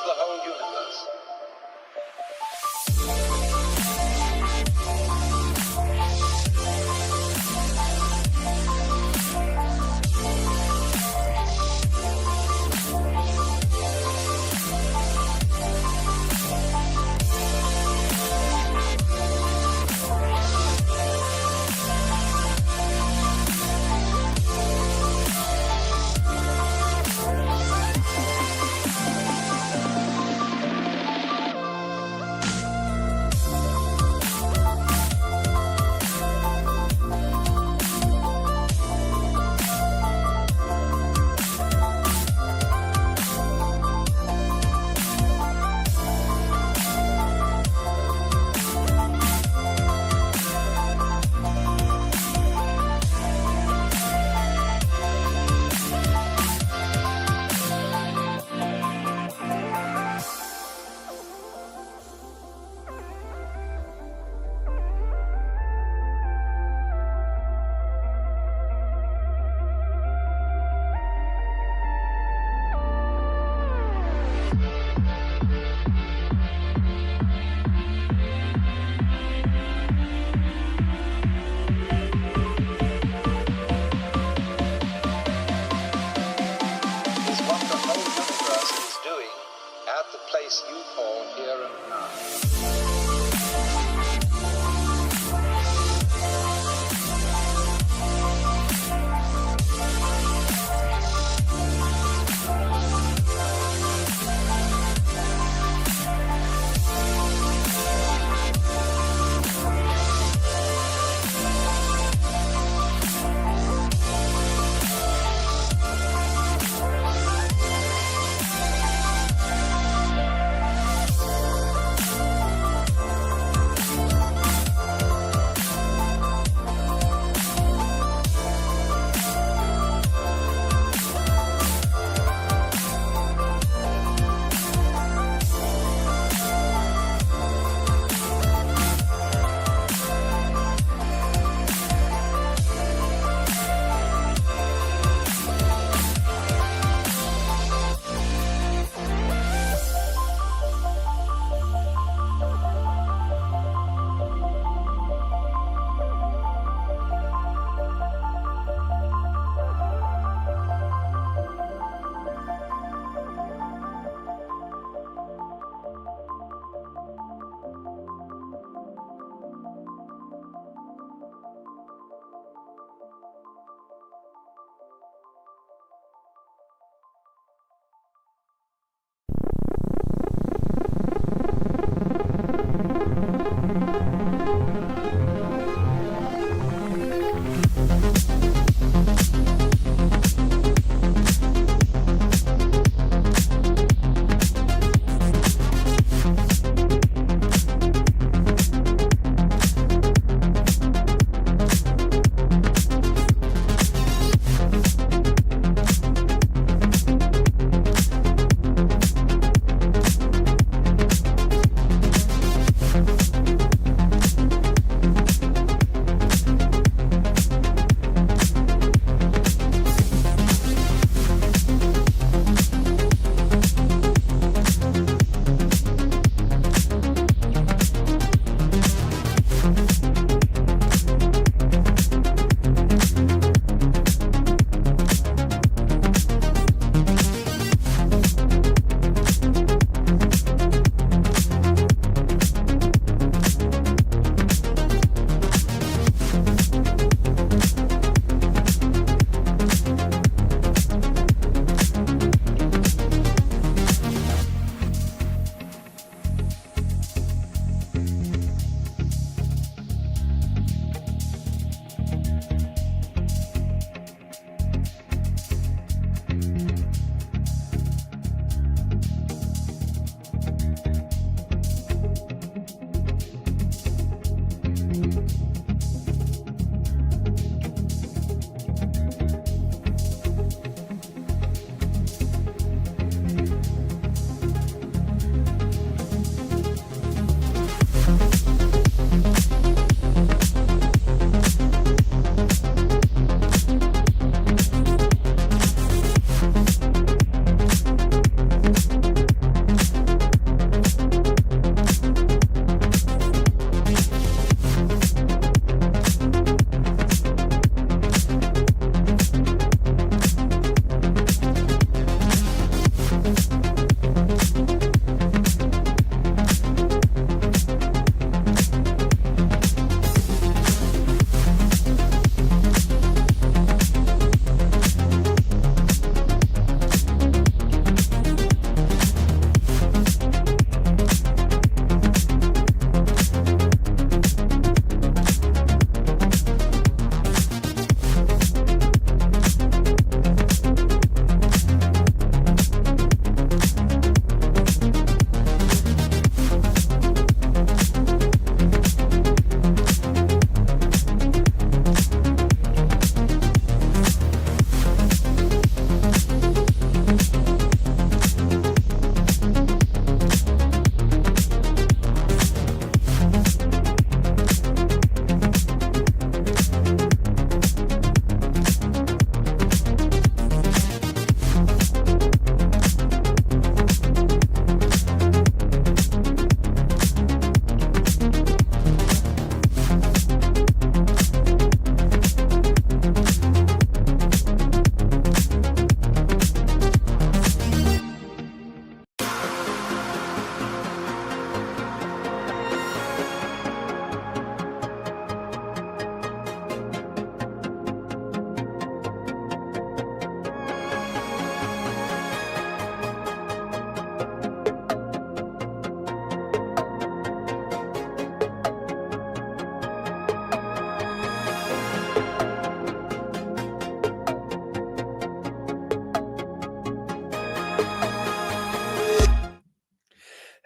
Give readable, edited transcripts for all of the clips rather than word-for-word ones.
the whole universe. You call here and now.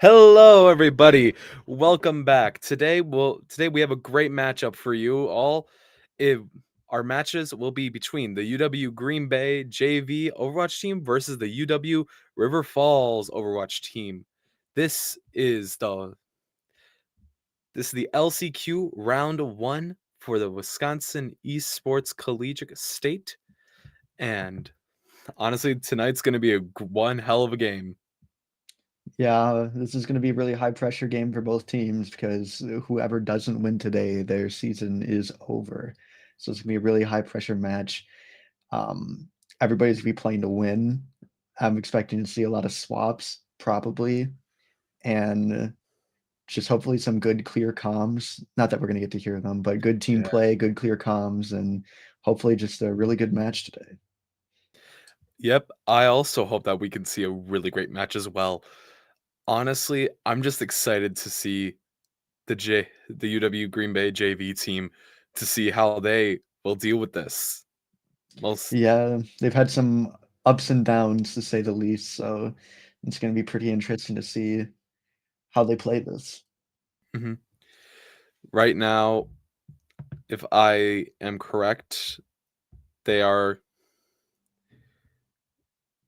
Hello, everybody. Welcome back. Today we have a great matchup for you all. If our matches will be between the UW Green Bay JV Overwatch team versus the UW River Falls Overwatch team. This is the this is the LCQ round 1 for the Wisconsin Esports Collegiate State, and honestly tonight's going to be one hell of a game. Yeah, this is going to be a really high pressure game for both teams because whoever doesn't win today, their season is over. So it's going to be a really high pressure match. Um, Everybody's going to be playing to win. I'm expecting to see a lot of swaps, probably, and just hopefully some good clear comms. Not that we're going to get to hear them, but good team play, good clear comms, and hopefully just a really good match today. Yep, I also hope that we can see a really great match as well. Honestly, I'm just excited to see the UW Green Bay JV team to see how they will deal with this. Most Yeah, they've had some ups and downs to say the least, so it's going to be pretty interesting to see how they play this. mhm. Right now, if I am correct, they are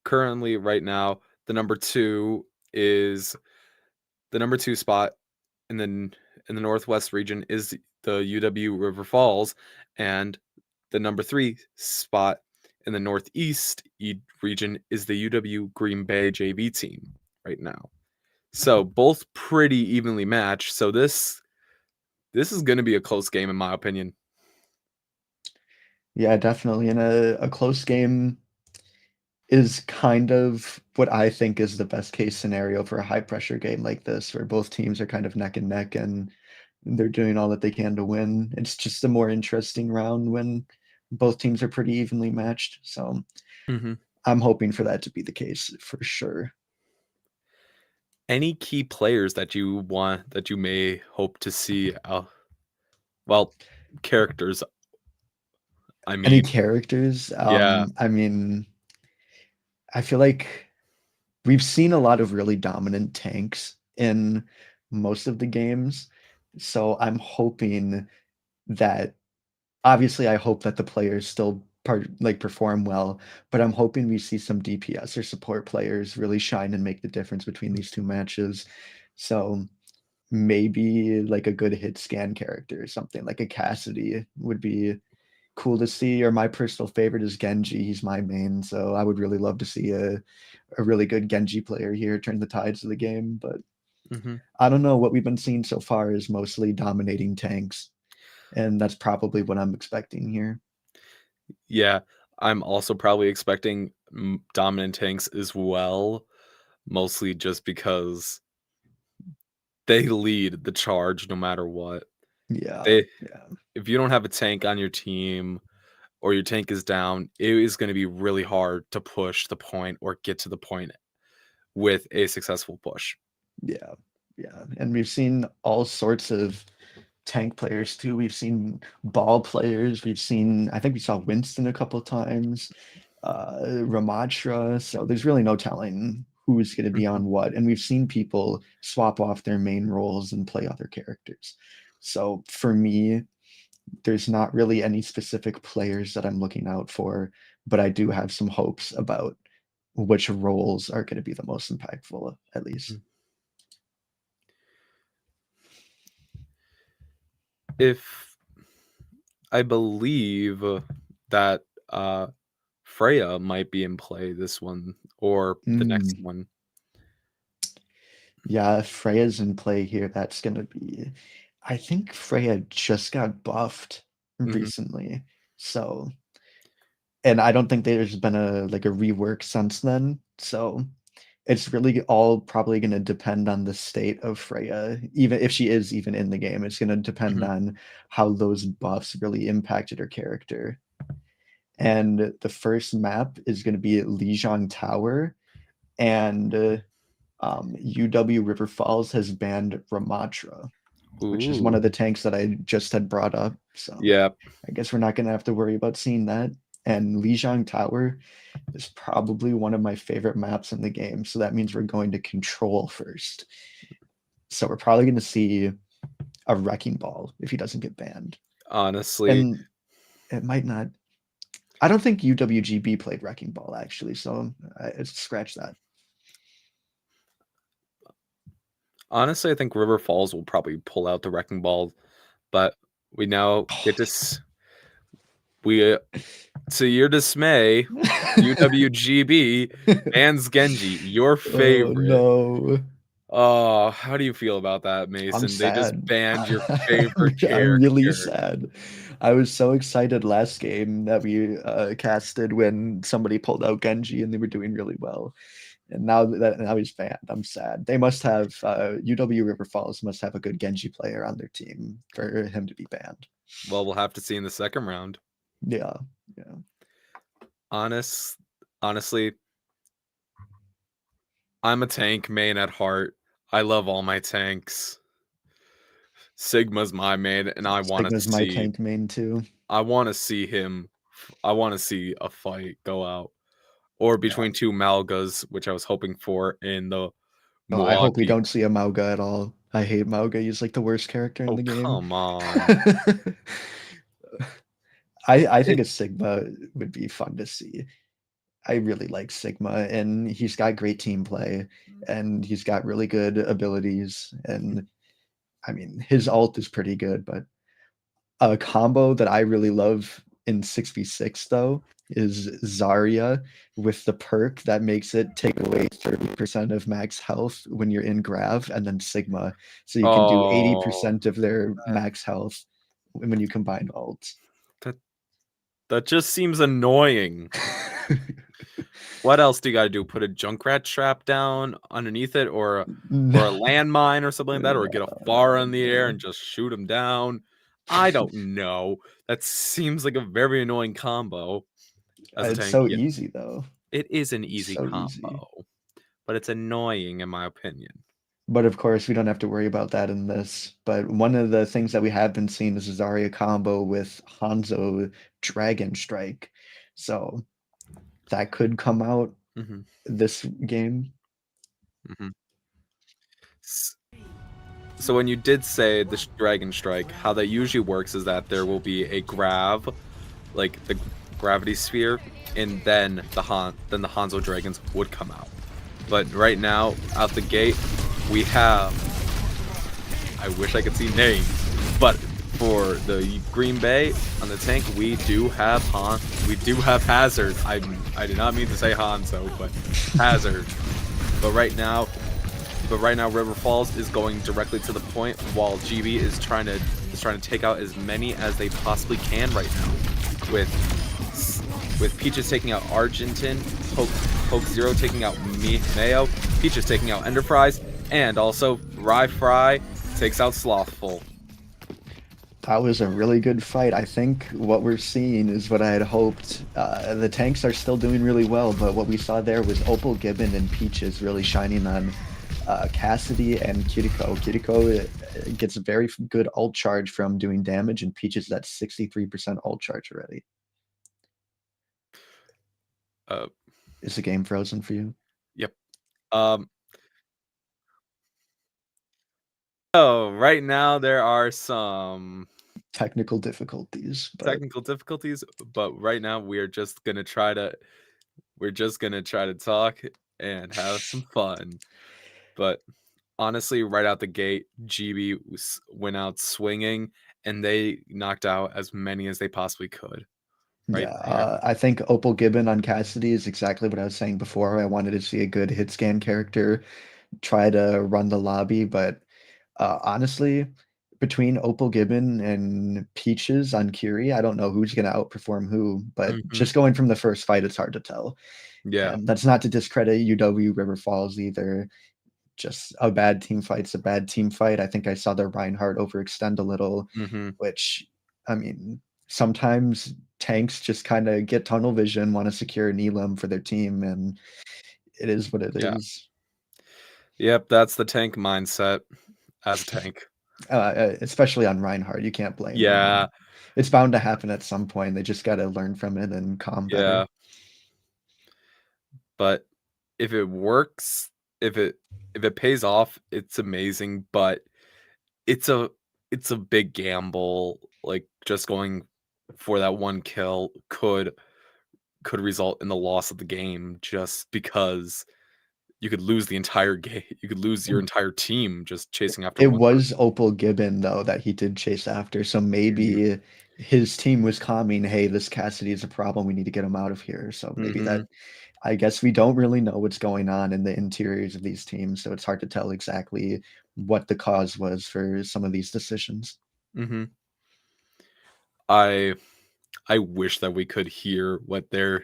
currently right now is the number 2 spot in the Northwest region is the UW River Falls, and the number 3 spot in the Northeast region is the UW Green Bay JV team right now. So both pretty evenly matched. So this is going to be a close game in my opinion. Yeah, definitely. And a close game is kind of what I think is the best case scenario for a high pressure game like this, where both teams are kind of neck and neck and they're doing all that they can to win. It's just a more interesting round when both teams are pretty evenly matched. So Mm-hmm. I'm hoping for that to be the case for sure. Any key players that you may hope to see? Well, characters. I Any mean, characters? yeah. I mean, I feel like we've seen a lot of really dominant tanks in most of the games. So I'm hoping that obviously I hope that the players still perform well, but I'm hoping we see some DPS or support players really shine and make the difference between these two matches. So maybe like a good hit scan character or something like a Cassidy would be cool to see. Or my personal favorite is Genji. He's my main, so I would really love to see a really good Genji player here turn the tides of the game. But Mm-hmm. I don't know, what we've been seeing so far is mostly dominating tanks, and that's probably what I'm expecting here. Yeah, I'm also probably expecting dominant tanks as well, mostly just because they lead the charge no matter what. Yeah, They yeah, If you don't have a tank on your team or your tank is down, it is going to be really hard to push the point or get to the point with a successful push. yeah, yeah. And we've seen all sorts of tank players too. We've seen ball players. We've seen, I think we saw Winston a couple times, Ramatra. So there's really no telling who's going to be Mhm, on what. And we've seen people swap off their main roles and play other characters. So for me, there's not really any specific players that I'm looking out for, but I do have some hopes about which roles are going to be the most impactful, at least. mhm. If I believe that uh, Freya might be in play this one or the next Mm, one. yeah, if Freya's in play here, that's going to be. I think Freya just got buffed Hmm. recently. So, and I don't think there's been a rework since then. So, it's really all probably going to depend on the state of Freya. Even if she is even in the game, it's going to depend Hmm. on how those buffs really impacted her character. And the first map is going to be at Lijiang Tower, and UW River Falls has banned Ramatra, which is one Ooh, of the tanks that I just had brought up. So yeah. I guess we're not going to have to worry about seeing that. and Lijiang Tower is probably one of my favorite maps in the game. So that means we're going to control first. So we're probably going to see a wrecking ball if he doesn't get banned. Honestly, And it might not. I don't think UWGB played wrecking ball actually, so scratch that. honestly, I think River Falls will probably pull out the wrecking ball, but we now get to to your dismay, UWGB bans Genji, your favorite. Oh no. Oh, how do you feel about that, Mason? I'm They just sad. banned your favorite I'm really character. sad. I was so excited last game that we casted when somebody pulled out Genji and they were doing really well. And now he's banned. I'm sad. They must have UW River Falls must have a good Genji player on their team for him to be banned. Well, we'll have to see in the second round. Yeah. Honestly, I'm a tank main at heart. I love all my tanks. Sigma's my main, and I want to Sigma's my see. tank main too. I want to see him. I want to see a fight go out, or between two Malgas, which I was hoping for in the. Oh, I hope we don't see a Mauga at all. I hate Mauga. He's like the worst character in the game. Come on. I think a Sigma would be fun to see. I really like Sigma, and he's got great team play, and he's got really good abilities. And I mean, his ult is pretty good, but a combo that I really love in 6v6 though is Zarya with the perk that makes it take away 30% of max health when you're in Grav, and then Sigma. So you can do 80% of their max health when you combine ults. That just seems annoying. What else do you got to do? Put a Junkrat trap down underneath it, or a landmine or something like that, or get a bar in the air and just shoot him down? I don't know. That seems like a very annoying combo. It's so easy though. It is an easy combo, but it's annoying in my opinion. But of course, we don't have to worry about that in this. But one of the things that we have been seeing is a Zarya combo with Hanzo Dragon Strike. So that could come out this game. So when you did say the Dragon Strike, how that usually works is that there will be a grav, like the gravity sphere, and then the Hanzo Dragons would come out. But right now, out the gate, we have, I wish I could see names, but for the Green Bay on the tank, we do have Hazard. I did not mean to say Hanzo, but Hazard. But right now, River Falls is going directly to the point, while GB is trying to take out as many as they possibly can right now. With Peaches taking out Argentin, Poke Zero taking out Mayo, Peaches taking out Enterprise, and also Rye Fry takes out Slothful. That was a really good fight. I think what we're seeing is what I had hoped. The tanks are still doing really well, but what we saw there was Opal Gibbon and Peaches really shining on Cassidy and Kiriko. Kiriko gets a very good ult charge from doing damage, and Peaches is at 63% ult charge already. Is the game frozen for you? Yep. So right now there are some technical difficulties. But right now we're just gonna try to talk and have some fun. But honestly, right out the gate, GB went out swinging, and they knocked out as many as they possibly could. I think Opal Gibbon on Cassidy is exactly what I was saying before. I wanted to see a good hit scan character try to run the lobby, but honestly, between Opal Gibbon and Peaches on Curie, I don't know who's going to outperform who, but just going from the first fight, it's hard to tell. Yeah. And that's not to discredit UW River Falls either. Just a bad team fight's a bad team fight. I think I saw the Reinhardt overextend a little, which, I mean, sometimes tanks just kind of get tunnel vision, want to secure an elim for their team, and it is what it is. Yep, that's the tank mindset as a tank. Especially on Reinhardt, you can't blame him. It's bound to happen at some point. They just got to learn from it and calm better. Yeah. But if it works, if it pays off, it's amazing. But it's a big gamble. Like just going for that one kill could result in the loss of the game, just because you could lose the entire game. You could lose your entire team just chasing after It one was Opal Gibbon though that he did chase after, so maybe his team was calming, hey, this Cassidy is a problem, we need to get him out of here. So maybe that, I guess we don't really know what's going on in the interiors of these teams, so it's hard to tell exactly what the cause was for some of these decisions. I wish that we could hear what they're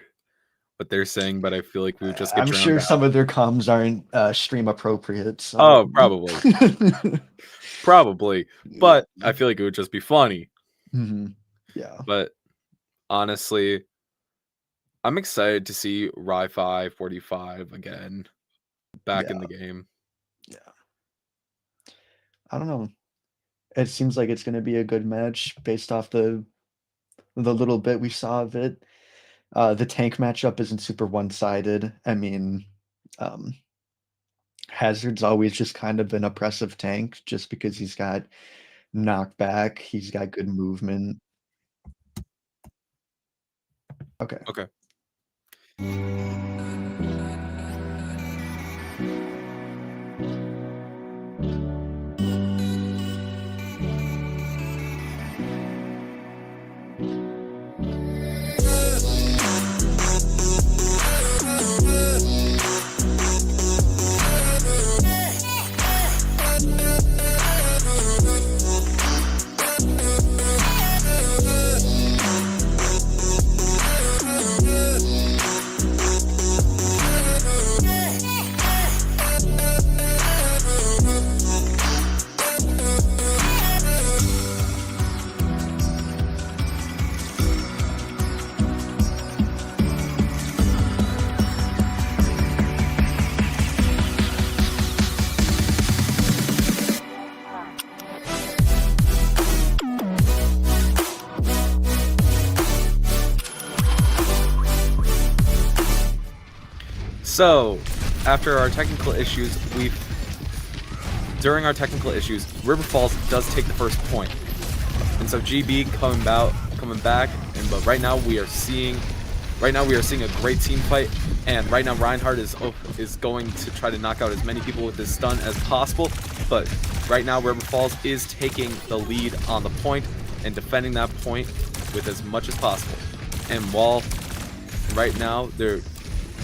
saying, but I feel like we would just get I'm drowned sure out. some of their comms aren't stream appropriate. So. Oh, probably. Probably. But I feel like it would just be funny. Yeah. But honestly, I'm excited to see Ri-Fi 45 again back in the game. Yeah. I don't know. It seems like it's going to be a good match based off the little bit we saw of it. The tank matchup isn't super one-sided. I mean, Hazard's always just kind of an oppressive tank just because he's got knockback, he's got good movement. Okay. So, after our technical issues, during our technical issues, River Falls does take the first point. And so GB coming back, but right now we are seeing a great team fight, and right now Reinhardt is going to try to knock out as many people with his stun as possible, but right now River Falls is taking the lead on the point and defending that point with as much as possible. And while right now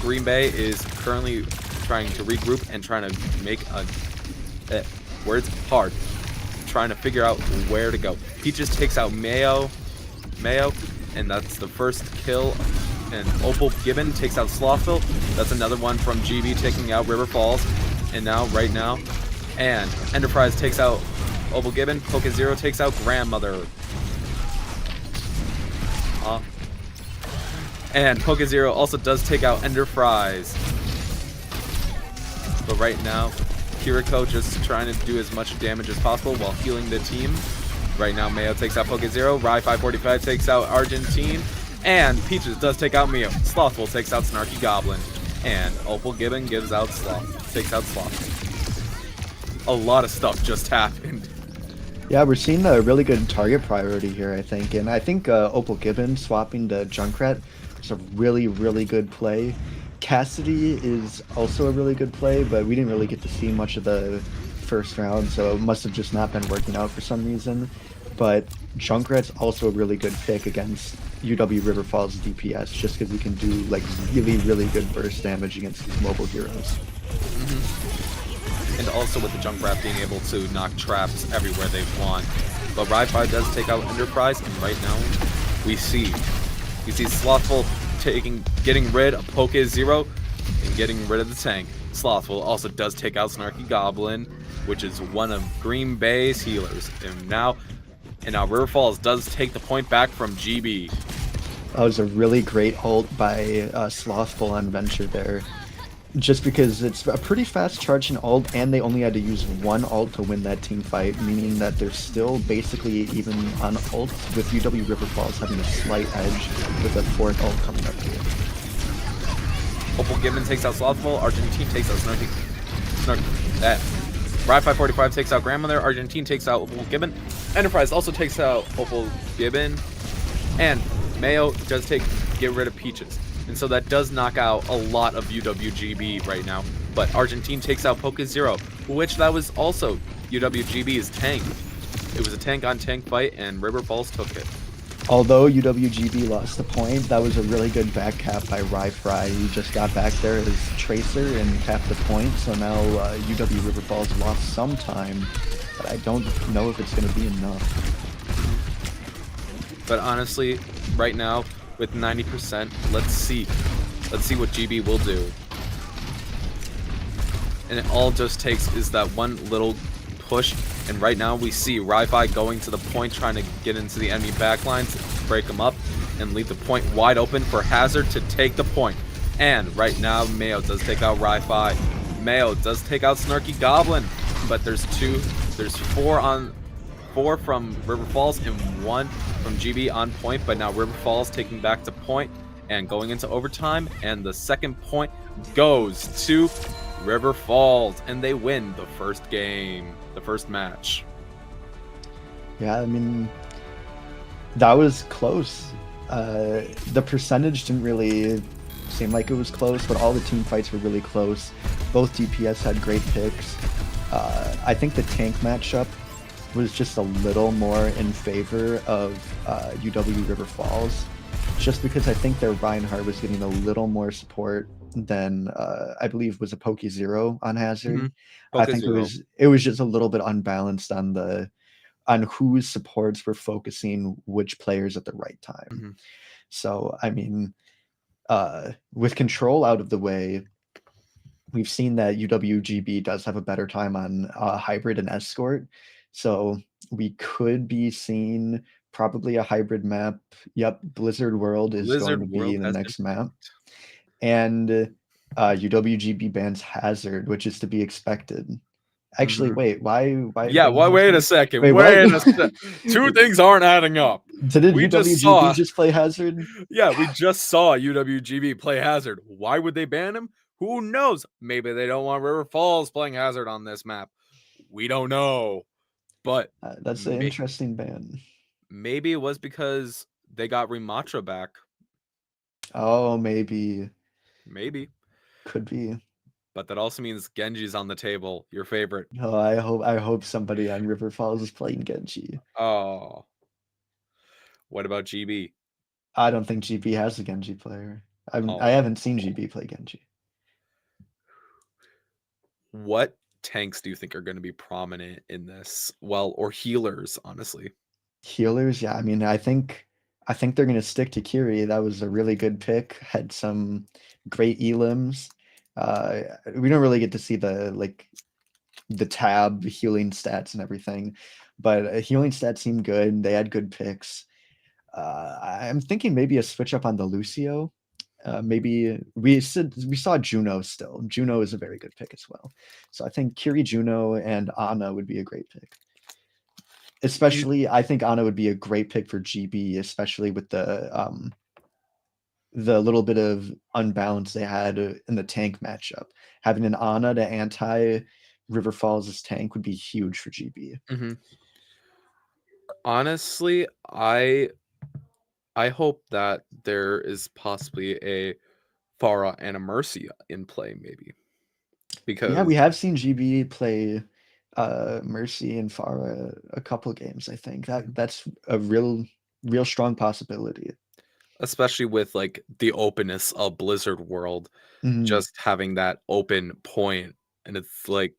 Green Bay is currently trying to regroup and trying to make where it's hard, trying to figure out where to go. Peaches takes out Mayo, and that's the first kill. And Opal Gibbon takes out Slothville. That's another one from GB taking out River Falls. And right now, and Enterprise takes out Opal Gibbon. Poke0 takes out Grandmother. And Poke0 also does take out Enterprise. But right now, Kiriko just trying to do as much damage as possible while healing the team. Right now, Mayo takes out Poke0. Ri545 takes out Argentine. And Peaches does take out Mio. Slothful takes out Snarky Goblin. And Opal Gibbon takes out Slothful. A lot of stuff just happened. Yeah, we're seeing a really good target priority here, I think. And I think Opal Gibbon swapping to Junkrat is a really, really good play. Cassidy is also a really good play, but we didn't really get to see much of the first round, so it must have just not been working out for some reason. But Junkrat's also a really good pick against UW River Falls DPS, just because he can do like really, really good burst damage against these mobile heroes. And also with the Junkrat being able to knock traps everywhere they want. But Ri5 does take out Enterprise, and right now we see Slothful getting rid of Poke0 and getting rid of the tank. Slothful also does take out Snarky Goblin, which is one of Green Bay's healers. And now River Falls does take the point back from GB. That was a really great ult by Slothful on Venture there. just because it's a pretty fast charge and ult, and they only had to use one ult to win that team fight, meaning that they're still basically even on ult, with UW River Falls having a slight edge with a fourth ult coming up here. Opal Gibbon takes out Slothful. Argentine takes out Snarky. That. Rye 545 takes out Grandmother. Argentine takes out Opal Gibbon. Enterprise also takes out Opal Gibbon. And Mayo does get rid of Peaches. And so that does knock out a lot of UWGB right now. But Argentine takes out Poke Zero, which that was also UWGB's tank. It was a tank-on-tank fight, and River Falls took it. Although UWGB lost the point, that was a really good back cap by Rye Fry. He just got back there as Tracer and capped the point, so now UW River Falls lost some time, but I don't know if it's going to be enough. But honestly, right now, with 90%, let's see what GB will do. And it all just takes is that one little push, and right now we see Ri-Fi going to the point, trying to get into the enemy backlines, break them up, and leave the point wide open for Hazard to take the point. And right now, Mayo does take out Ri-Fi. Mayo does take out Snarky Goblin, but there's four from River Falls and one from GB on point, but now River Falls taking back to point and going into overtime, and the second point goes to River Falls, and they win the first game, the first match. Yeah, I mean, that was close. The percentage didn't really seem like it was close, but all the team fights were really close. Both DPS had great picks. I think the tank matchup was just a little more in favor of UW River Falls, just because I think their Reinhardt was getting a little more support than I believe was a Poke Zero on Hazard. Mm-hmm. I think it was just a little bit unbalanced on whose supports were focusing which players at the right time. Mm-hmm. So I mean, with control out of the way, we've seen that UWGB does have a better time on hybrid and escort. So we could be seeing probably a hybrid map. Yep, Blizzard World is going to be the next map. And UWGB bans Hazard, which is to be expected. Actually, wait, why? Yeah, wait a second. Wait a second. Two things aren't adding up. Did UWGB just play Hazard? Yeah, we just saw UWGB play Hazard. Why would they ban him? Who knows? Maybe they don't want River Falls playing Hazard on this map. We don't know. But that's an interesting ban. Maybe it was because they got Rematra back. Oh, maybe. Could be. But that also means Genji's on the table, your favorite. Oh, I hope somebody on River Falls is playing Genji. Oh. What about GB? I don't think GB has a Genji player. I haven't seen GB play Genji. What tanks do you think are going to be prominent in this? Well, or healers, honestly. Healers, yeah. I mean, I think they're going to stick to Kiri. That was a really good pick. Had some great elims. We don't really get to see the tab healing stats and everything, but healing stats seemed good. They had good picks. I'm thinking maybe a switch up on the Lucio. Maybe we saw Juno still. Juno is a very good pick as well. So I think Kiri, Juno, and Ana would be a great pick. Especially, I think Ana would be a great pick for GB, especially with the little bit of unbalance they had in the tank matchup. Having an Ana to anti River Falls' tank would be huge for GB. Mm-hmm. Honestly, I hope that there is possibly a Pharah and a Mercy in play, maybe. Because yeah, we have seen GB play Mercy and Pharah a couple games. I think that's a real strong possibility. Especially with like the openness of Blizzard World, just having that open point, and it's like,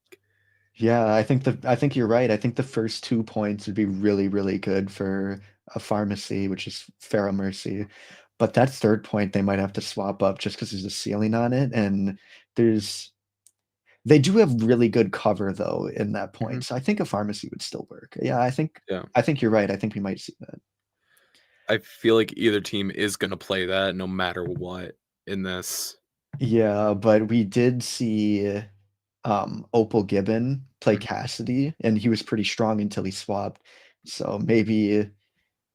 yeah, I think you're right. I think the first 2 points would be really, really good for a pharmacy, which is Pharah Mercy. But that third point they might have to swap up just because there's a ceiling on it, and they do have really good cover though in that point. So I think a pharmacy would still work. Yeah, I think you're right. I think we might see that. I feel like either team is going to play that no matter what in this. Yeah, but we did see Opal Gibbon play Mhm. Cassidy, and he was pretty strong until he swapped. So maybe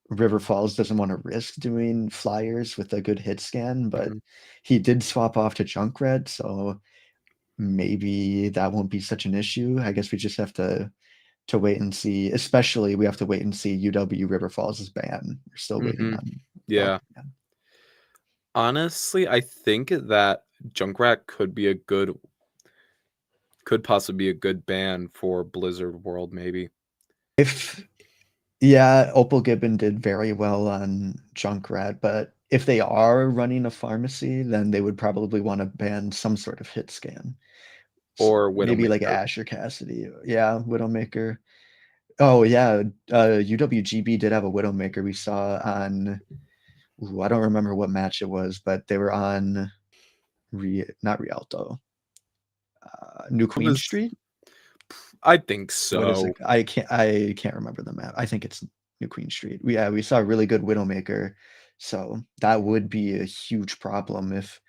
River Falls doesn't want to risk doing flyers with a good hit scan, but Mhm. he did swap off to Junkrat, so maybe that won't be such an issue. I guess we just have to wait and see. Especially we have to wait and see UW River Falls' ban. We're still waiting Mhm. on the Yeah. ban. Honestly, I think that Junkrat could possibly be a good ban for Blizzard World, maybe. Yeah, Opal Gibbon did very well on Junkrat, but if they are running a pharmacy, then they would probably want to ban some sort of hit scan. Or Maybe like Widowmaker. Asher Cassidy. Yeah, Widowmaker. Oh yeah, UWGB did have a Widowmaker we saw on I don't remember what match it was, but they were on not Rialto. New It Queen was, Street? I think What is it? so. I can't remember the map. I think it's New Queen Street. Yeah, we saw a really good Widowmaker. So that would be a huge problem if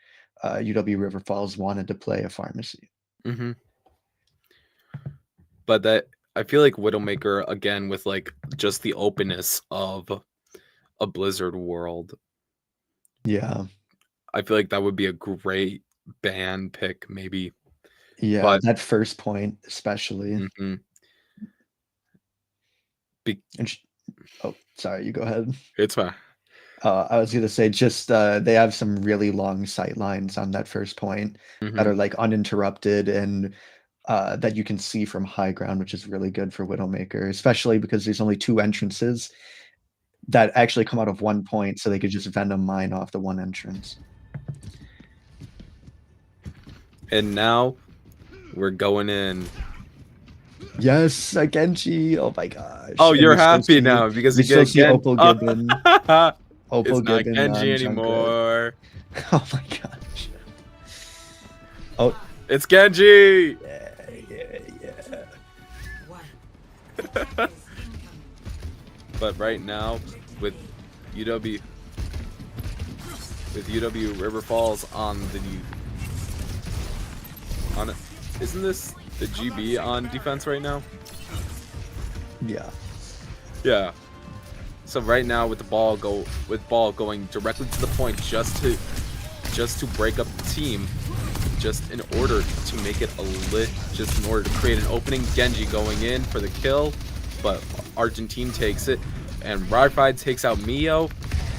UW River Falls wanted to play a pharmacy. Hmm. But that I feel like Widowmaker again with like just the openness of a Blizzard World. Yeah. I feel like that would be a great ban pick, maybe. Yeah, But that first point especially. mhm. And oh, sorry, you go ahead. It's fine. I was gonna say just they have some really long sight lines on that first point that Mhm. are like uninterrupted and that you can see from high ground, which is really good for Widowmaker, especially because there's only two entrances that actually come out of one point, so they could just Venom mine off the one entrance. And now we're going in. Yes, Genji. Oh my gosh. Oh, And you're happy now because we you still get see Gen. Opal Gibbon. It's Opal not Gibbon Genji on Junkrat. anymore. Oh my gosh. Oh, It's Genji. yeah. But right now, with UW River Falls on isn't this the GB on defense right now? Yeah. Yeah. So right now with ball going directly to the point just to break up the team, just in order to make it just in order to create an opening. Genji going in for the kill, but Argentine takes it, and Wi-Fi takes out Mio,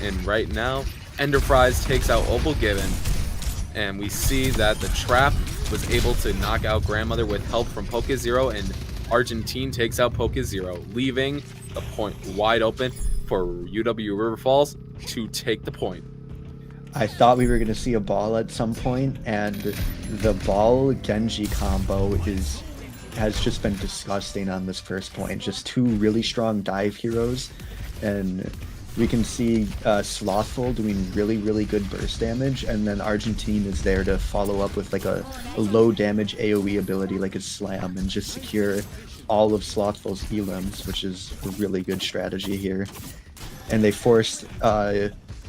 and right now Enterprise takes out Opal Gibbon, and we see that the trap was able to knock out Grandmother with help from PokeZero, and Argentine takes out PokeZero, leaving the point wide open for UW River Falls to take the point. I thought we were going to see a ball at some point, and the ball Genji combo has just been disgusting on this first point. Just two really strong dive heroes, and we can see Slothful doing really, really good burst damage, and then Argentine is there to follow up with like a low damage AoE ability like a slam and just secure all of Slothful's elims, which is a really good strategy here. And they forced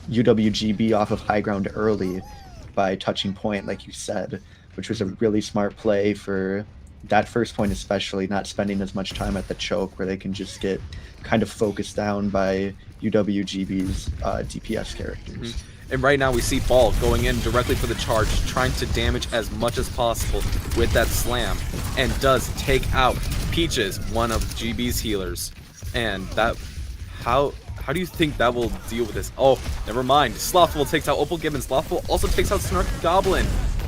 UWGB off of high ground early by touching point, like you said, which was a really smart play for that first point, especially not spending as much time at the choke where they can just get kind of focused down by UWGB's DPS characters. And right now we see Ball going in directly for the charge, trying to damage as much as possible with that slam, and does take out Peaches, one of GB's healers. And that, how do you think that will deal with this? Oh, never mind. Slothful takes out Opal Gibbon. Slothful also takes out Snarky Goblin,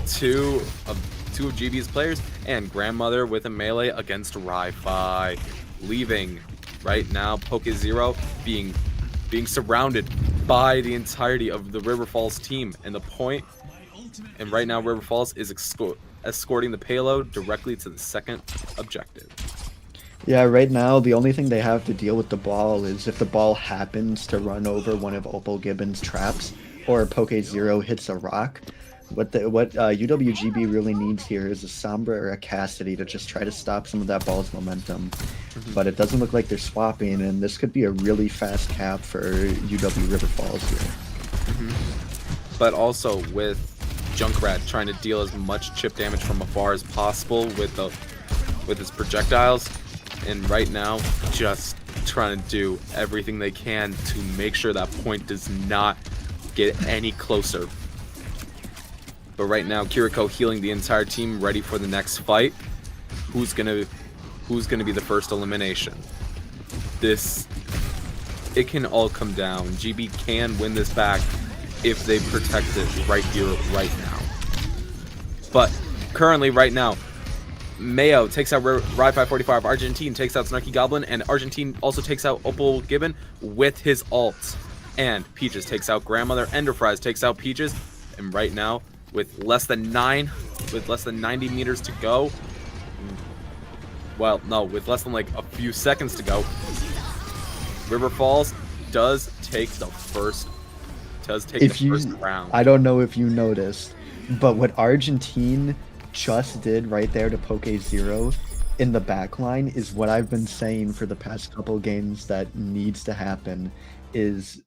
two of GB's players, and Grandmother with a melee against Wi-Fi, leaving right now PokeZero being surrounded by the entirety of the River Falls team and the point. And right now River Falls is escorting the payload directly to the second objective. Yeah, right now the only thing they have to deal with the ball is if the ball happens to run over one of Opal Gibbon's traps or PokeZero hits a rock. What UWGB really needs here is a Sombra or a Cassidy to just try to stop some of that ball's momentum. But it doesn't look like they're swapping, and this could be a really fast cap for UW River Falls here. But also with Junkrat trying to deal as much chip damage from afar as possible with his projectiles, and right now just trying to do everything they can to make sure that point does not get any closer. But right now, Kiriko healing the entire team, ready for the next fight. Who's gonna be the first elimination? It can all come down. GB can win this back if they protect it right here, right now. But currently, right now, Mayo takes out Rai 45, Argentine takes out Snarky Goblin, and Argentine also takes out Opal Gibbon with his ult. And Peaches takes out Grandmother, Enderfries takes out Peaches, and right now, with less than 90 meters to go, well, no, with less than like a few seconds to go, River Falls does take the first round. I don't know if you noticed, but what Argentine just did right there to Poke Zero in the backline is what I've been saying for the past couple games that needs to happen. Is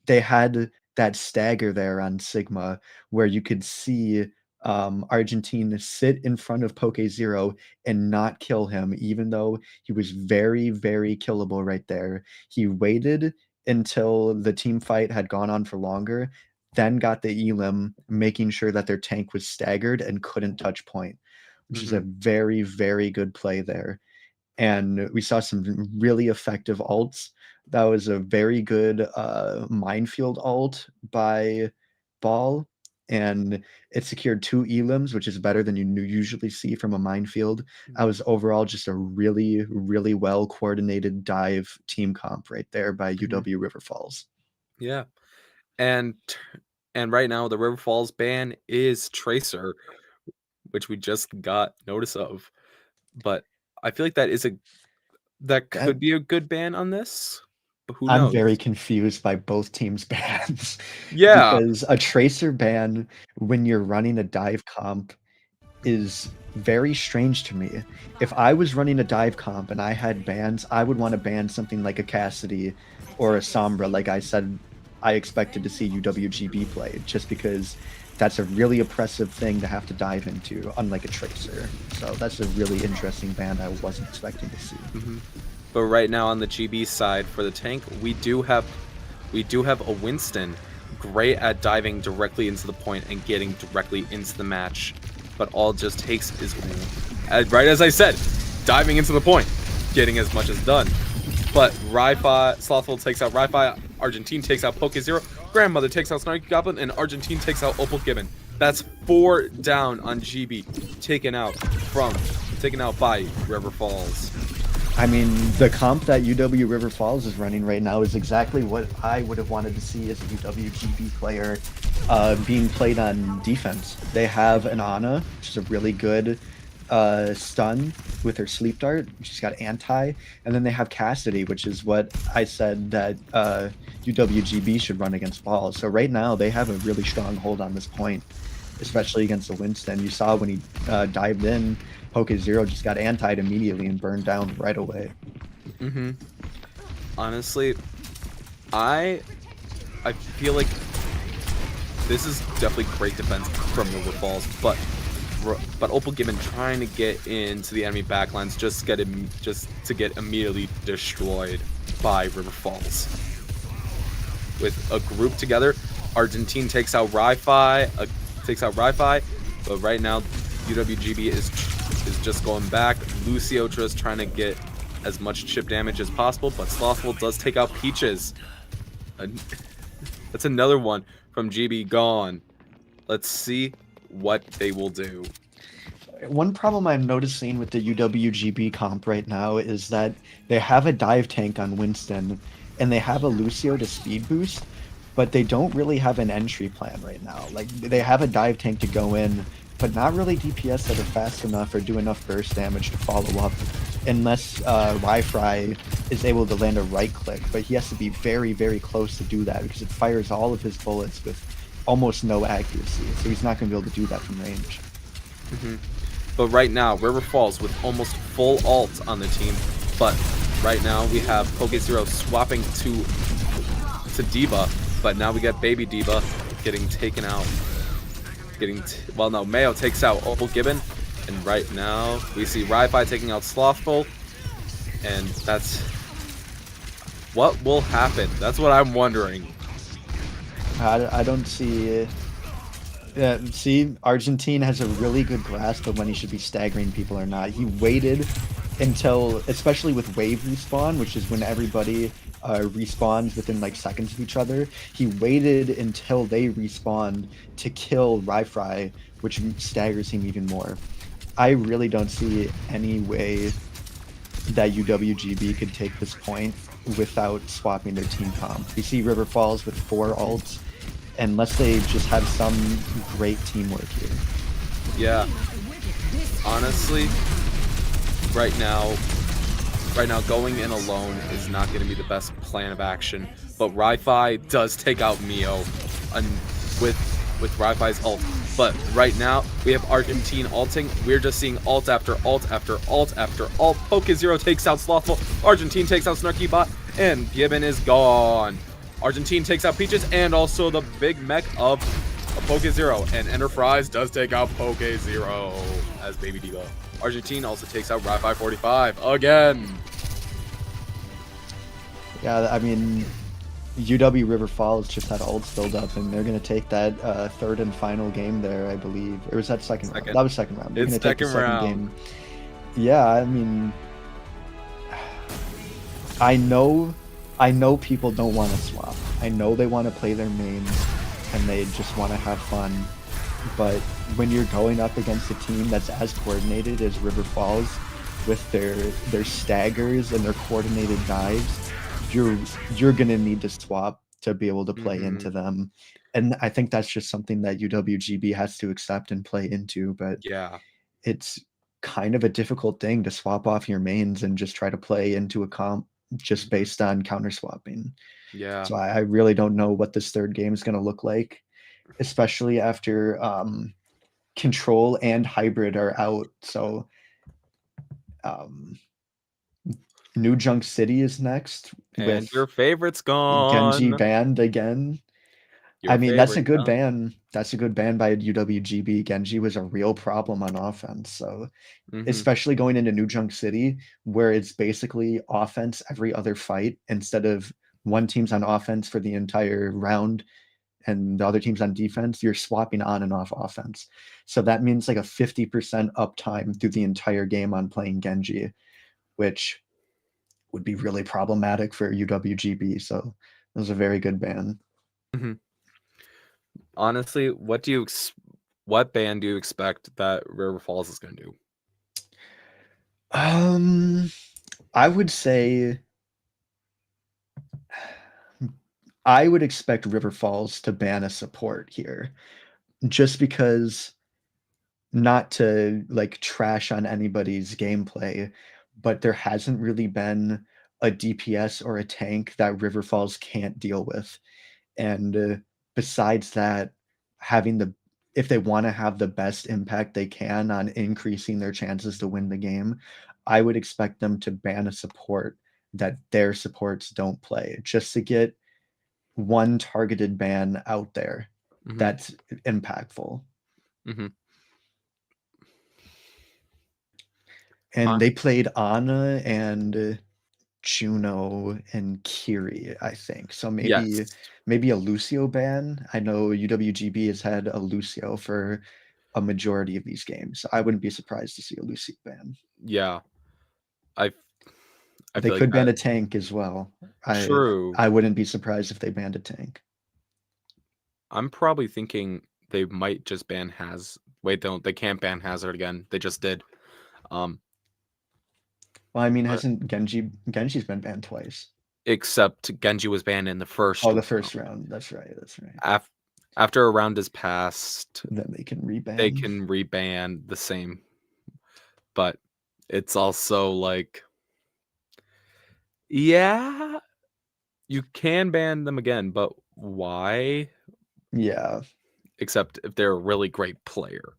they had that stagger there on Sigma where you could see Argentine sit in front of Poke Zero and not kill him, even though he was very, very killable right there. He waited until the team fight had gone on for longer, then got the elim, making sure that their tank was staggered and couldn't touch point, which is a very, very good play there. And we saw some really effective ults. That was a very good minefield ult by Ball, and it secured 2 elims, which is better than you usually see from a minefield. That was overall just a really, really well coordinated dive team comp right there by UW River Falls. Yeah, and right now the River Falls ban is Tracer, which we just got notice of. But I feel like that could be a good ban on this. But who knows? I'm very confused by both teams' bans. Yeah. Because a Tracer ban when you're running a dive comp is very strange to me. If I was running a dive comp and I had bans, I would want to ban something like a Cassidy or a Sombra, like I said I expected to see UWGB play, just because that's a really oppressive thing to have to dive into, unlike a Tracer. So that's a really interesting ban I wasn't expecting to see. But right now on the GB side for the tank, we do have a Winston, great at diving directly into the point and getting directly into the match. But all it just takes is, right as I said, diving into the point, getting as much as done. But Rai-Fi, Slothful takes out Rai-Fi, Argentine takes out Poke Zero, Grandmother takes out Snarky Goblin, and Argentine takes out Opal Gibbon. That's 4 down on GB, taken out by River Falls. I mean, the comp that UW River Falls is running right now is exactly what I would have wanted to see as a UWGB player being played on defense. They have an Ana, which is a really good stun with her sleep dart. She's got anti, and then they have Cassidy, which is what I said that UWGB should run against Ball. So right now they have a really strong hold on this point, especially against the Winston. You saw when he dived in, Poke Zero just got antied immediately and burned down right away. Honestly, I feel like this is definitely great defense from River Falls, but Opal Gibbon trying to get into the enemy backlines just to get immediately destroyed by River Falls. With a group together, Argentine takes out Rai-Fi, but right now UWGB is just going back. Lucio just trying to get as much chip damage as possible, but Slothful does take out Peaches. That's another one from GB gone. Let's see what they will do. One problem I'm noticing with the UWGB comp right now is that they have a dive tank on Winston and they have a Lucio to speed boost, but they don't really have an entry plan right now. Like, they have a dive tank to go in, but not really DPS that are fast enough or do enough burst damage to follow up, unless Wi-Fi is able to land a right click, but he has to be very, very close to do that because it fires all of his bullets with almost no accuracy, so he's not going to be able to do that from range. But right now, River Falls with almost full ult on the team, but right now we have Poke Zero swapping to D.Va, but now we got Baby D.Va getting taken out well, no, Mayo takes out Old Gibbon, and right now we see Ri-Fi taking out Slothful, and that's what will happen. That's what I'm wondering. I don't see. See, Argentine has a really good grasp of when he should be staggering people or not. He waited until, especially with wave respawn, which is when everybody respawns within like seconds of each other. He waited until they respawned to kill Ri-Fi, which staggers him even more. I really don't see any way that UWGB could take this point without swapping their team comp. We see River Falls with 4 ults, unless they just have some great teamwork here. Yeah. Honestly, right now going in alone is not going to be the best plan of action. But Ri-Fi does take out Mio with Ri-Fi's ult. But right now, we have Argentine ulting. We're just seeing ult after ult after ult after ult. Poke0 takes out Slothful. Argentine takes out Snarky Bot. And Gibbon is gone. Argentine takes out Peaches and also the big mech of Poke0. And Enterprise does take out Poke0 as Baby Diva. Argentine also takes out Ri-Fi 45 again. Yeah, I mean, UW River Falls just had ults build up, and they're going to take that third and final game there, I believe. Or was that second round? That was second round. They're It's gonna take the second round. game. Yeah, I mean, I know people don't want to swap. I know they want to play their mains, and they just want to have fun. But when you're going up against a team that's as coordinated as River Falls, with their staggers and their coordinated dives, you're gonna need to swap to be able to play into them. And I think that's just something that UWGB has to accept and play into. But Yeah. it's kind of a difficult thing to swap off your mains and just try to play into a comp just based on counter swapping. Yeah. So I really don't know what this third game is going to look like, especially after Control and Hybrid are out. So New Junk City is next. And with your favorite's gone. Genji banned again. Your I mean, that's a favorite good gone. ban. That's a good ban by UWGB. Genji was a real problem on offense. So especially going into New Junk City, where it's basically offense every other fight, instead of one team's on offense for the entire round and the other team's on defense, you're swapping on and off offense. So that means like a 50% uptime through the entire game on playing Genji, which would be really problematic for UWGB. So it was a very good ban. Honestly, what band do you expect that River Falls is going to do? I would say I would expect River Falls to ban a support here, just because, not to like trash on anybody's gameplay, but there hasn't really been a DPS or a tank that River Falls can't deal with. And besides that, if they want to have the best impact they can on increasing their chances to win the game, I would expect them to ban a support that their supports don't play, just to get one targeted ban out there that's impactful. And they played Ana and Juno and Kiri, I think. So maybe a Lucio ban. I know UWGB has had a Lucio for a majority of these games. I wouldn't be surprised to see a Lucio ban. Yeah. They could ban a tank as well. True. I wouldn't be surprised if they banned a tank. I'm probably thinking they might just ban Wait, they can't ban Hazard again. They just did. Well, I mean, hasn't Genji's been banned twice? Except Genji was banned in the first. Oh, the first round. That's right. After a round is passed, then they can reban. They can reban the same. But it's also like, yeah, you can ban them again, but why? Yeah. Except if they're a really great player.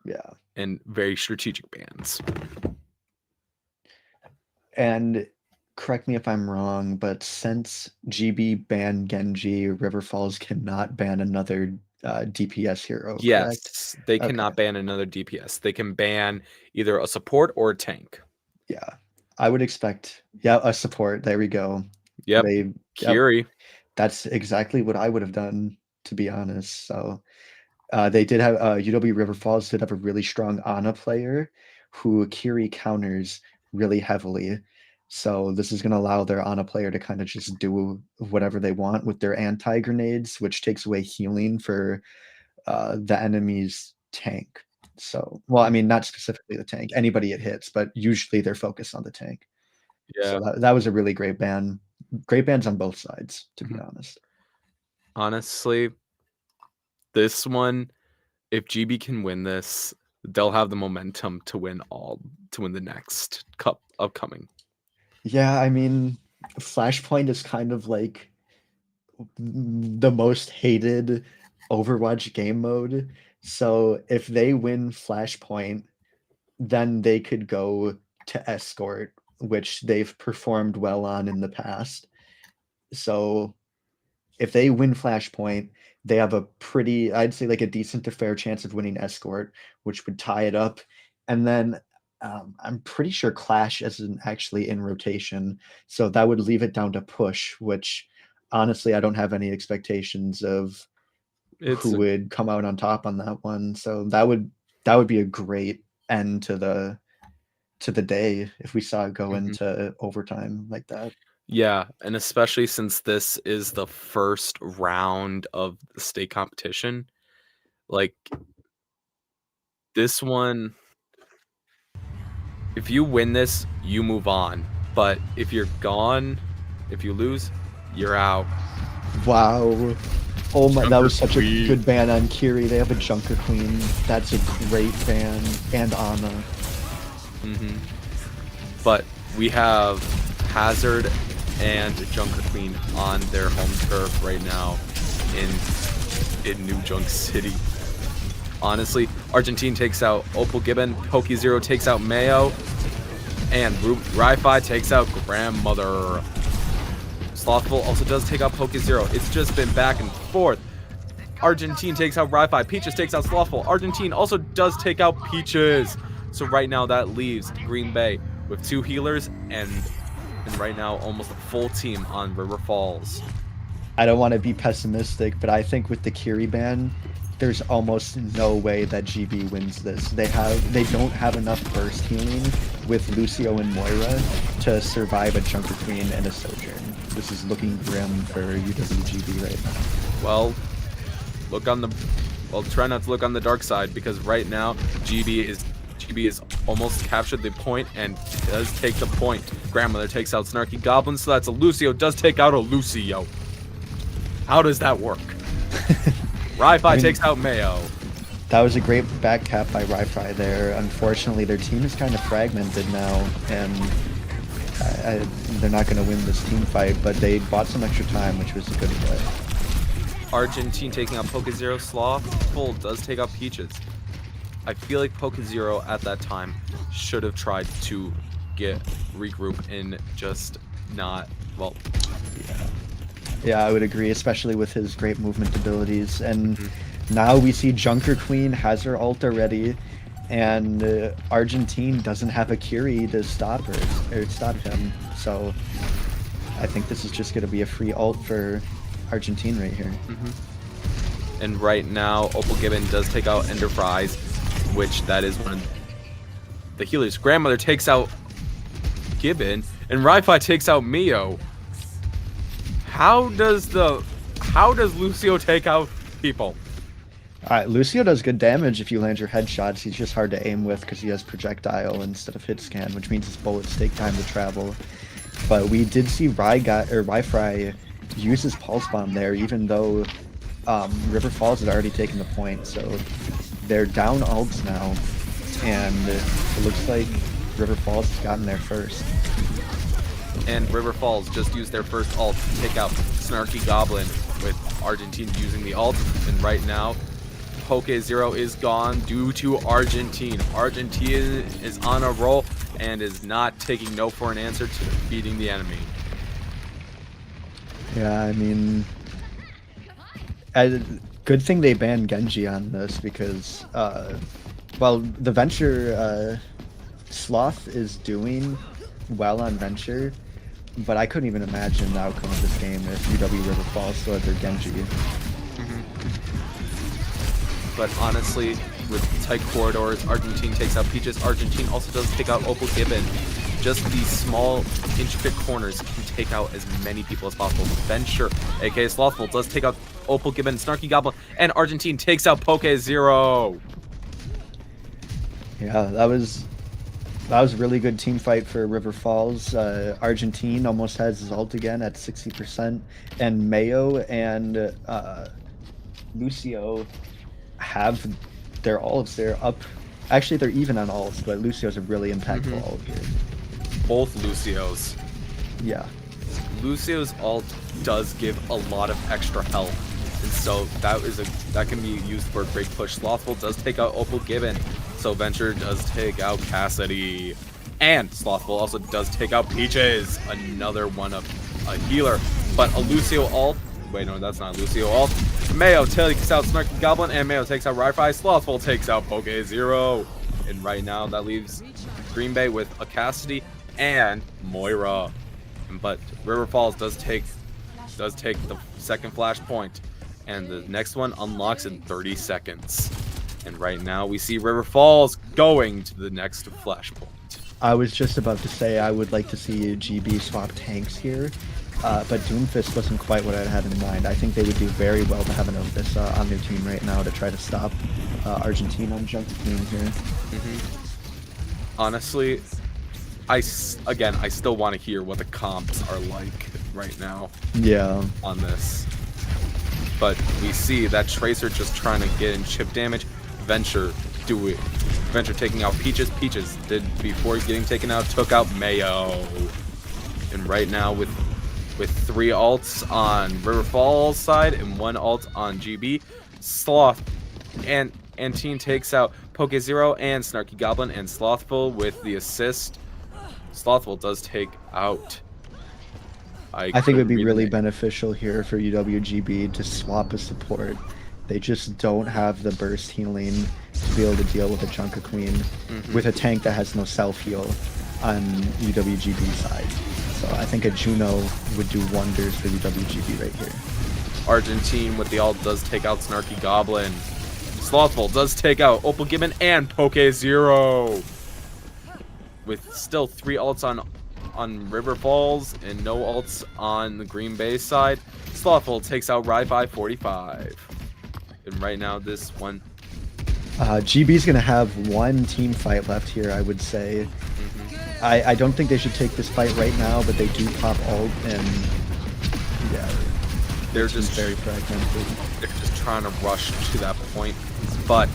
Yeah. And very strategic bans. And correct me if I'm wrong, but since GB banned Genji, River Falls cannot ban another DPS hero, correct? Yes, they Okay. cannot ban another DPS. They can ban either a support or a tank. Yeah, I would expect, a support. There we go. Yep, Yep, Kiri. that's exactly what I would have done, to be honest. So they did have UW River Falls did have a really strong Ana player who Kiri counters really heavily. So this is going to allow their Ana player to kind of just do whatever they want with their anti-grenades, which takes away healing for the enemy's tank. So, well, I mean, not specifically the tank, anybody it hits, but usually they're focused on the tank. Yeah. So that was a really great ban. Great bans on both sides, to be honest. Honestly, this one, if GB can win this, they'll have the momentum to win the next cup upcoming. Yeah, I mean, Flashpoint is kind of like the most hated Overwatch game mode. So if they win Flashpoint, then they could go to Escort, which they've performed well on in the past. So if they win Flashpoint, they have a pretty, I'd say like a decent to fair chance of winning Escort, which would tie it up. And then I'm pretty sure Clash isn't actually in rotation. So that would leave it down to Push, which honestly, I don't have any expectations of who would come out on top on that one. So that would be a great end to the day if we saw it go into overtime like that. Yeah, and especially since this is the first round of the state competition, like this one, if you win this, you move on. But if you're gone, if you lose, you're out. Wow. Oh my, that was such a Queen. good ban on Kiri. They have a Junker Queen. That's a great ban. And Ana. But we have Hazard and Junker Queen on their home turf right now in New Junk City. Honestly, Argentine takes out Opal Gibbon, Poke0 takes out Mayo, and Ri-Fi takes out Grandmother. Slothful also does take out Poke0. It's just been back and forth. Argentine takes out Ri-Fi, Peaches takes out Slothful. Argentine also does take out Peaches. So right now that leaves Green Bay with 2 healers and right now almost a full team on River Falls. I don't want to be pessimistic, but I think with the Kiri ban, there's almost no way that GB wins this. They don't have enough burst healing with Lucio and Moira to survive a Junker Queen and a Sojourn. This is looking grim for UWGB right now. Well, try not to look on the dark side, because right now GB is almost captured the point and does take the point. Grandmother takes out Snarky Goblin, so that's a Lucio, does take out a Lucio. How does that work? Ri-Fi takes out Mayo. That was a great back cap by Ri-Fi there. Unfortunately, their team is kind of fragmented now, and they're not going to win this team fight, but they bought some extra time, which was a good play. Argentine taking out Poke0. Slothful does take out Peaches. I feel like Poke0 at that time should have tried to regroup and just not, well. Yeah, I would agree, especially with his great movement abilities. And now we see Junker Queen has her ult already, and Argentine doesn't have a Kiri to stop her, or stop him. So I think this is just going to be a free ult for Argentine right here. And right now, Opal Gibbon does take out Enterprise, which that is one of the healers. Grandmother takes out Gibbon, and Ri-Fi takes out Mio. How does Lucio take out people? Lucio does good damage if you land your headshots. He's just hard to aim with because he has projectile instead of hit scan, which means his bullets take time to travel. But we did see Wi-Fi use his pulse bomb there, even though River Falls had already taken the point. So they're down ults now, and it looks like River Falls has gotten there first. And River Falls just used their first ult to take out Snarky Goblin, with Argentine using the ult. And right now, Poke0 is gone due to Argentine. Argentine is on a roll and is not taking no for an answer to defeating the enemy. Yeah, I mean, Good thing they banned Genji on this because, well, the Venture Sloth is doing well on Venture, but I couldn't even imagine the outcome of this game if UW River Falls still had their Genji. But honestly, with tight corridors, Argentine takes out Peaches. Argentine also does take out Opal Gibbon. Just these small, intricate corners can take out as many people as possible. Venture, aka Slothful, does take out Opal Gibbon, Snarky Goblin, and Argentine takes out Poke Zero. Yeah, that was a really good team fight for River Falls. Argentine almost has his ult again at 60%, and Mayo and Lucio have their ults. They're up. Actually, they're even on ults, but Lucio's a really impactful ult here. Both Lucios. Yeah. Lucio's ult does give a lot of extra health, and so that can be used for a great push. Slothful does take out Opal Gibbon, so Venture does take out Cassidy, and Slothful also does take out Peaches, another one of a healer. But a Lucio ult. Wait, no, that's not Lucio ult. Mayo takes out Snarky Goblin, and Mayo takes out Wi-Fi. Slothful takes out Poke Zero, and right now that leaves Green Bay with a Cassidy and Moira. But River Falls does take the second flashpoint, and the next one unlocks in 30 seconds. And right now we see River Falls going to the next flashpoint. I was just about to say I would like to see GB swap tanks here, but Doomfist wasn't quite what I had in mind. I think they would do very well to have an Otis on their team right now to try to stop Argentina on Junk Queen here. Honestly, I still want to hear what the comps are like right now. Yeah. On this, but we see that Tracer just trying to get in chip damage. Venture taking out Peaches. Peaches did, before getting taken out, took out Mayo. And right now with 3 ults on River Falls side and 1 ult on GB, Sloth and Teen takes out Poke Zero and Snarky Goblin, and Slothful with the assist. Slothful does take out. I think it would be really beneficial here for UWGB to swap a support. They just don't have the burst healing to be able to deal with a Junker Queen with a tank that has no self-heal on UWGB side. So I think a Juno would do wonders for UWGB right here. Argentine with the ult does take out Snarky Goblin. Slothful does take out Opal Gibbon and Poke Zero. With still 3 ults on River Falls and no ults on the Green Bay side, Slothful takes out Wi-Fi 45. And right now this one, GB's gonna have 1 team fight left here, I would say. I don't think they should take this fight right now, but they do pop ult, and yeah, they're just very fragmented. They're just trying to rush to that point, but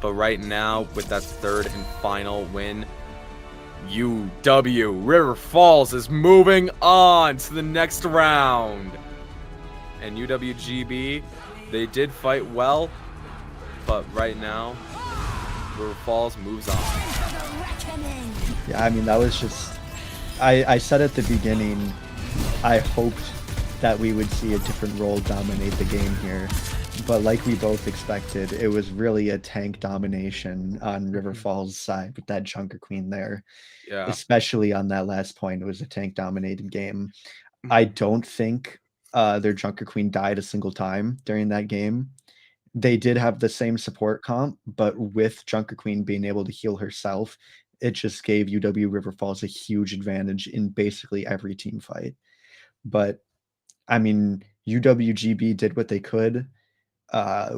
right now with that 3rd and final win, UW River Falls is moving on to the next round. And UWGB, they did fight well, but right now River Falls moves on. Yeah, I mean, that was just, I said at the beginning, I hoped that we would see a different role dominate the game here, but like we both expected, it was really a tank domination on River Falls' side with that Junker Queen there. Yeah. Especially on that last point, it was a tank dominated game. I don't think their Junker Queen died a single time during that game. They did have the same support comp, but with Junker Queen being able to heal herself, it just gave UW River Falls a huge advantage in basically every team fight. But I mean, UWGB did what they could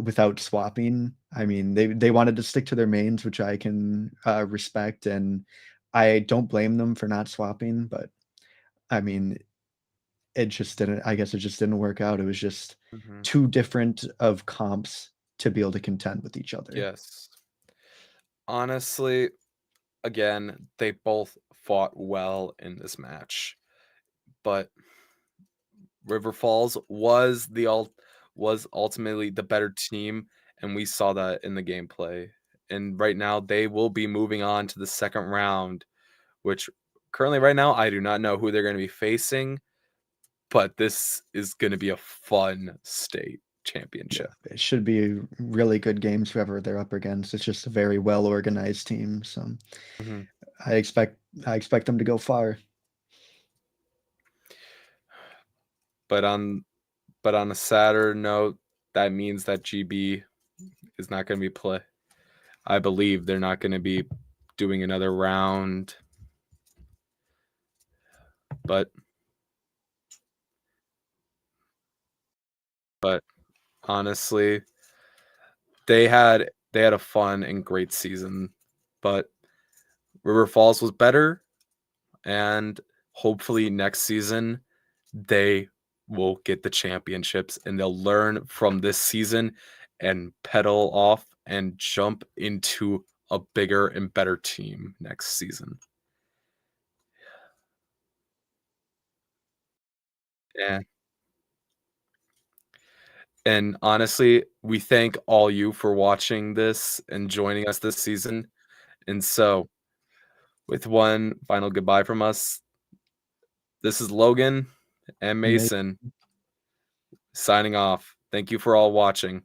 without swapping. I mean, they wanted to stick to their mains, which I can respect, and I don't blame them for not swapping. But I mean, it just didn't. I guess it just didn't work out. It was just too different of comps to be able to contend with each other. Yes. Honestly, again, they both fought well in this match, but River Falls was ultimately the better team, and we saw that in the gameplay. And right now, they will be moving on to the second round, which currently right now, I do not know who they're going to be facing, but this is going to be a fun state. championship. It should be really good games whoever they're up against. It's just a very well organized team, so Mhm. I expect them to go far. But on a sadder note, that means that GB is not going to be play. I believe they're not going to be doing another round. But honestly, they had a fun and great season, but River Falls was better, and hopefully next season they will get the championships and they'll learn from this season and pedal off and jump into a bigger and better team next season. Yeah. And honestly, we thank all you for watching this and joining us this season. And so, with one final goodbye from us, this is Logan and Mason signing off. Thank you for all watching.